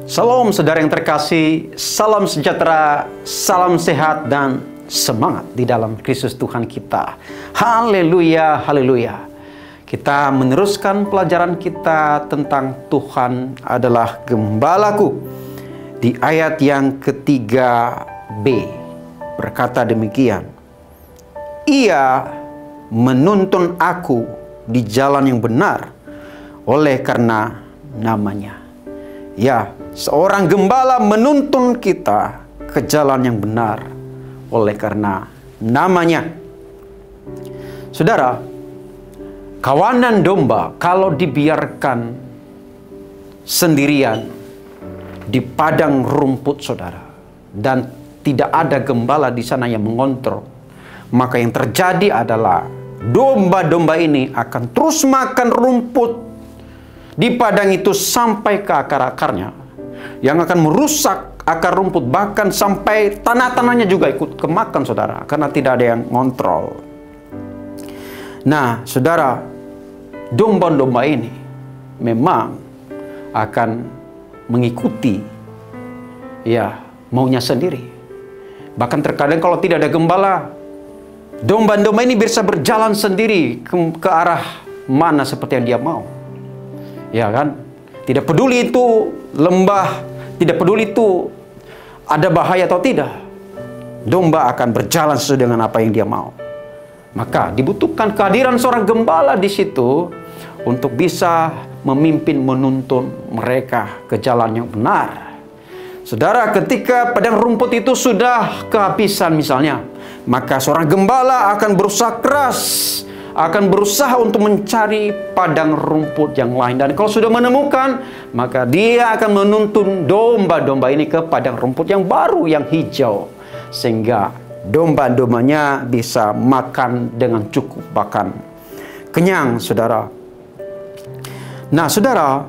Salam saudara yang terkasih, salam sejahtera, salam sehat dan semangat di dalam Kristus Tuhan kita. Haleluya, haleluya. Kita meneruskan pelajaran kita tentang Tuhan adalah gembalaku. Di ayat yang ketiga B berkata demikian, Ia menuntun aku di jalan yang benar oleh karena namanya. Ya, seorang gembala menuntun kita ke jalan yang benar oleh karena namanya. Saudara, kawanan domba kalau dibiarkan sendirian di padang rumput, saudara, dan tidak ada gembala di sana yang mengontrol, maka yang terjadi adalah domba-domba ini akan terus makan rumput di padang itu sampai ke akar-akarnya, yang akan merusak akar rumput, bahkan sampai tanah-tanahnya juga ikut kemakan, saudara, karena tidak ada yang ngontrol. Nah, saudara, domba-domba ini memang akan mengikuti ya maunya sendiri. Bahkan terkadang kalau tidak ada gembala, domba-domba ini bisa berjalan sendiri ke arah mana seperti yang dia mau. Ya kan? Tidak peduli itu lembah, tidak peduli itu ada bahaya atau tidak. Domba akan berjalan sesuai dengan apa yang dia mau. Maka dibutuhkan kehadiran seorang gembala di situ untuk bisa memimpin, menuntun mereka ke jalan yang benar. Saudara, ketika padang rumput itu sudah kehabisan misalnya, maka seorang gembala akan berusaha keras, akan berusaha untuk mencari padang rumput yang lain. Dan kalau sudah menemukan, maka dia akan menuntun domba-domba ini ke padang rumput yang baru, yang hijau, sehingga domba-dombanya bisa makan dengan cukup, bahkan kenyang, saudara. Nah, saudara,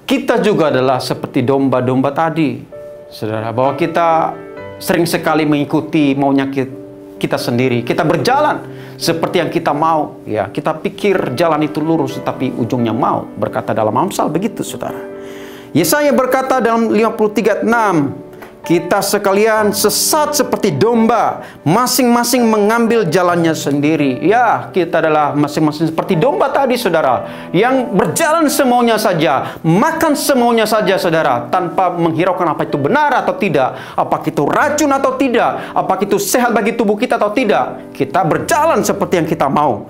kita juga adalah seperti domba-domba tadi, saudara, bahwa kita sering sekali mengikuti maunya kita sendiri. Kita berjalan seperti yang kita mau, ya. Kita pikir jalan itu lurus, tetapi ujungnya mau, berkata dalam Amsal begitu, saudara. Yesaya berkata dalam 53:6, kita sekalian sesat seperti domba, masing-masing mengambil jalannya sendiri. Ya, kita adalah masing-masing seperti domba tadi, saudara, yang berjalan semaunya saja, makan semaunya saja, saudara, tanpa menghiraukan apa itu benar atau tidak, apakah itu racun atau tidak, apakah itu sehat bagi tubuh kita atau tidak. Kita berjalan seperti yang kita mau,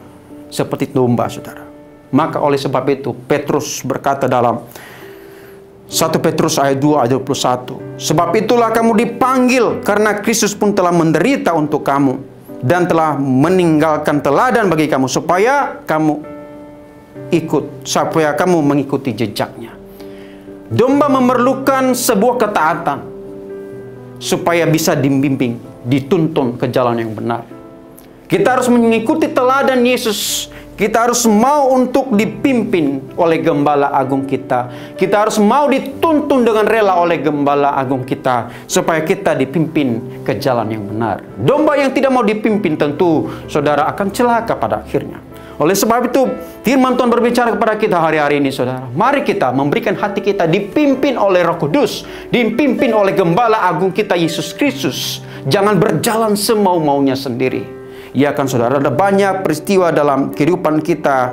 seperti domba, saudara. Maka oleh sebab itu Petrus berkata dalam 1 Petrus ayat 2 ayat 21, sebab itulah kamu dipanggil, karena Kristus pun telah menderita untuk kamu dan telah meninggalkan teladan bagi kamu, supaya kamu mengikuti jejaknya. Domba memerlukan sebuah ketaatan supaya bisa dibimbing, dituntun ke jalan yang benar. Kita harus mengikuti teladan Yesus. Kita harus mau untuk dipimpin oleh gembala agung kita. Kita harus mau dituntun dengan rela oleh gembala agung kita, supaya kita dipimpin ke jalan yang benar. Domba yang tidak mau dipimpin tentu, saudara, akan celaka pada akhirnya. Oleh sebab itu, firman Tuhan berbicara kepada kita hari-hari ini, saudara. Mari kita memberikan hati kita dipimpin oleh Roh Kudus, dipimpin oleh gembala agung kita, Yesus Kristus. Jangan berjalan semau-maunya sendiri. Ya kan, saudara, ada banyak peristiwa dalam kehidupan kita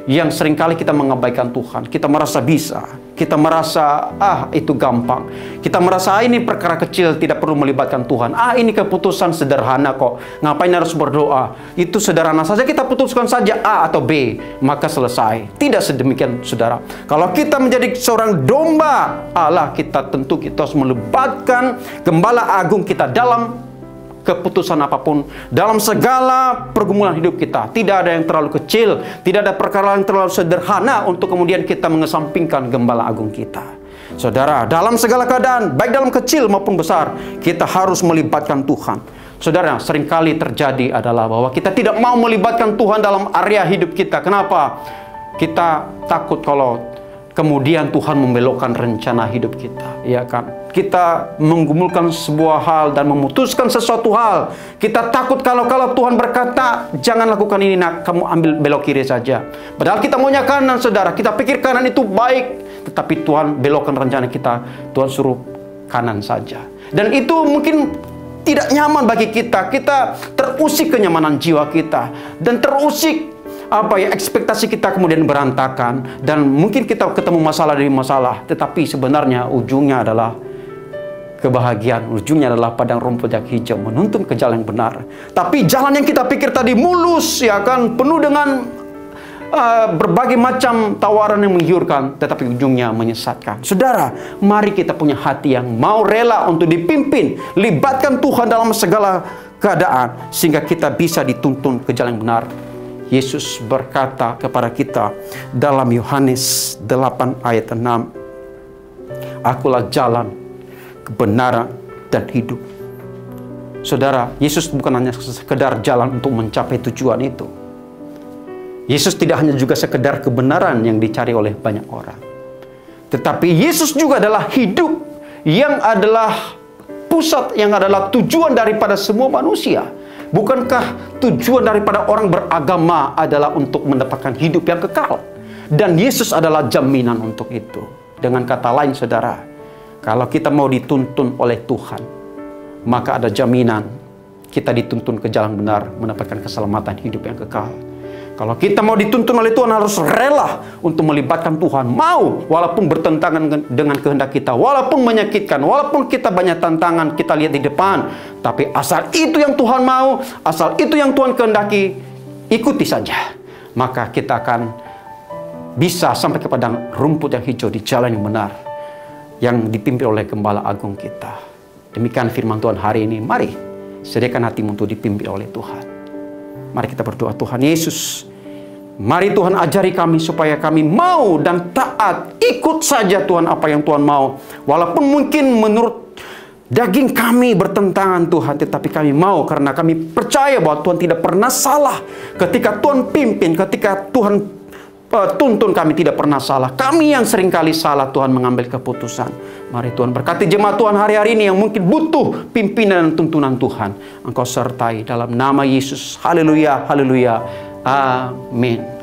yang seringkali kita mengabaikan Tuhan. Kita merasa bisa, kita merasa itu gampang, kita merasa ini perkara kecil, tidak perlu melibatkan Tuhan. Ini keputusan sederhana kok, ngapain harus berdoa, itu sederhana saja, kita putuskan saja A atau B, maka selesai. Tidak sedemikian, saudara. Kalau kita menjadi seorang domba Allah, kita tentu kita harus melibatkan gembala agung kita dalam keputusan apapun, dalam segala pergumulan hidup kita. Tidak ada yang terlalu kecil, tidak ada perkara yang terlalu sederhana untuk kemudian kita mengesampingkan gembala agung kita. Saudara, dalam segala keadaan, baik dalam kecil maupun besar, kita harus melibatkan Tuhan. Saudara, seringkali terjadi adalah bahwa kita tidak mau melibatkan Tuhan dalam area hidup kita. Kenapa? Kita takut kalau kemudian Tuhan membelokkan rencana hidup kita, ya kan? kita menggumulkan sebuah hal dan memutuskan sesuatu hal. Kita takut kalau Tuhan berkata, jangan lakukan ini nak, kamu ambil belok kiri saja. Padahal kita maunya kanan, saudara. Kita pikir kanan itu baik, tetapi Tuhan belokkan rencana kita. Tuhan suruh kanan saja. Dan itu mungkin tidak nyaman bagi kita. Kita terusik kenyamanan jiwa kita. Dan terusik ekspektasi kita kemudian berantakan, dan mungkin kita ketemu masalah demi masalah, tetapi sebenarnya ujungnya adalah kebahagiaan, ujungnya adalah padang rumput yang hijau menuntun ke jalan yang benar. Tapi jalan yang kita pikir tadi mulus, ya kan, penuh dengan berbagai macam tawaran yang menggiurkan, tetapi ujungnya menyesatkan. Saudara, mari kita punya hati yang mau rela untuk dipimpin, libatkan Tuhan dalam segala keadaan, sehingga kita bisa dituntun ke jalan yang benar. Yesus berkata kepada kita dalam Yohanes 8 ayat 6, Akulah jalan, kebenaran, dan hidup. Saudara, Yesus bukan hanya sekedar jalan untuk mencapai tujuan itu. Yesus tidak hanya juga sekedar kebenaran yang dicari oleh banyak orang. Tetapi Yesus juga adalah hidup yang adalah pusat, yang adalah tujuan daripada semua manusia. Bukankah tujuan daripada orang beragama adalah untuk mendapatkan hidup yang kekal? Dan Yesus adalah jaminan untuk itu. Dengan kata lain, saudara, kalau kita mau dituntun oleh Tuhan, maka ada jaminan kita dituntun ke jalan benar, mendapatkan keselamatan hidup yang kekal. Kalau kita mau dituntun oleh Tuhan, harus rela untuk melibatkan Tuhan. Mau, walaupun bertentangan dengan kehendak kita, walaupun menyakitkan, walaupun kita banyak tantangan kita lihat di depan, tapi asal itu yang Tuhan mau, asal itu yang Tuhan kehendaki, ikuti saja. Maka kita akan bisa sampai ke padang rumput yang hijau di jalan yang benar, yang dipimpin oleh Gembala Agung kita. Demikian firman Tuhan hari ini. Mari sediakan hatimu untuk dipimpin oleh Tuhan. Mari kita berdoa. Tuhan Yesus, mari Tuhan ajari kami supaya kami mau dan taat. Ikut saja Tuhan apa yang Tuhan mau. Walaupun mungkin menurut daging kami bertentangan Tuhan, tetapi kami mau karena kami percaya bahwa Tuhan tidak pernah salah. Ketika Tuhan pimpin, ketika Tuhan tuntun, kami tidak pernah salah. Kami yang seringkali salah Tuhan mengambil keputusan. Mari Tuhan berkati jemaat Tuhan hari-hari ini yang mungkin butuh pimpinan dan tuntunan Tuhan. Engkau sertai dalam nama Yesus. Haleluya, haleluya. Amin.